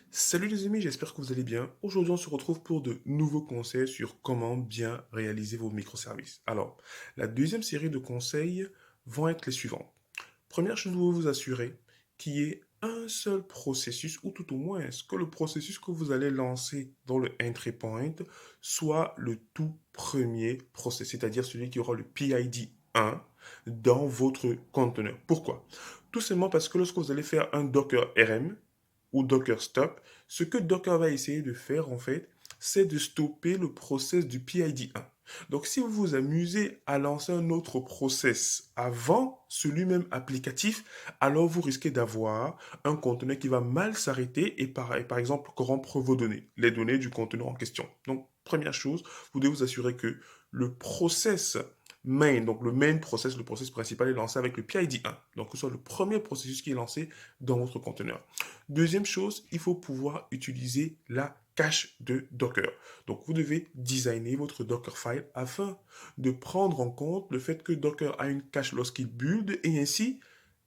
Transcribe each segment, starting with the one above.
Salut les amis, j'espère que vous allez bien. Aujourd'hui, on se retrouve pour de nouveaux conseils sur comment bien réaliser vos microservices. Alors, la deuxième série de conseils vont être les suivants. Première chose, vous vous assurer qu'il y ait un seul processus, ou tout au moins, que le processus que vous allez lancer dans le entry point soit le tout premier processus, c'est-à-dire celui qui aura le PID 1 dans votre conteneur. Pourquoi? Tout simplement parce que lorsque vous allez faire un Docker RM, ou Docker Stop, ce que Docker va essayer de faire en fait, c'est de stopper le process du PID 1. Donc si vous vous amusez à lancer un autre process avant celui-même applicatif, alors vous risquez d'avoir un conteneur qui va mal s'arrêter et par exemple corrompre vos données, les données du conteneur en question. Donc première chose, vous devez vous assurer que le process main, donc le main process, le process principal est lancé avec le PID 1. Donc que ce soit le premier processus qui est lancé dans votre conteneur. Deuxième chose, il faut pouvoir utiliser la cache de Docker. Donc, vous devez designer votre Dockerfile afin de prendre en compte le fait que Docker a une cache lorsqu'il build et ainsi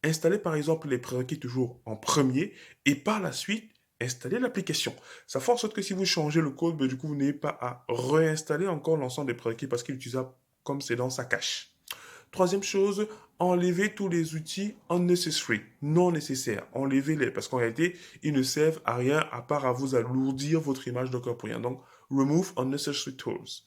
installer par exemple les prérequis toujours en premier et par la suite installer l'application. Ça fait en sorte que si vous changez le code, ben, du coup, vous n'avez pas à réinstaller encore l'ensemble des prérequis parce qu'il utilise comme c'est dans sa cache. Troisième chose, enlevez tous les outils unnecessary, non nécessaires. Enlevez-les parce qu'en réalité, ils ne servent à rien à part à vous alourdir votre image Docker pour rien. Donc, remove unnecessary tools.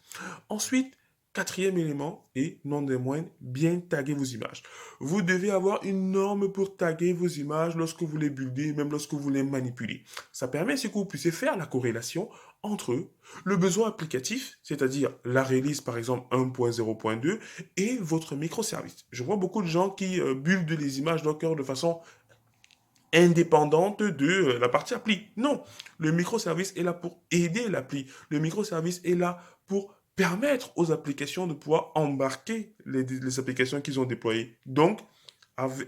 Ensuite, quatrième élément, et non des moindres, bien taguer vos images. Vous devez avoir une norme pour taguer vos images lorsque vous les buildez, même lorsque vous les manipulez. Ça permet que vous puissiez faire la corrélation entre le besoin applicatif, c'est-à-dire la release par exemple 1.0.2, et votre microservice. Je vois beaucoup de gens qui buildent les images Docker de façon indépendante de la partie appli. Non, le microservice est là pour aider l'appli. Le microservice est là pour permettre aux applications de pouvoir embarquer les applications qu'ils ont déployées. Donc,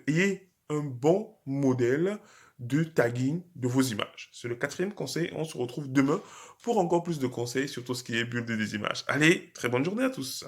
ayez un bon modèle de tagging de vos images. C'est le quatrième conseil. On se retrouve demain pour encore plus de conseils sur tout ce qui est build des images. Allez, très bonne journée à tous.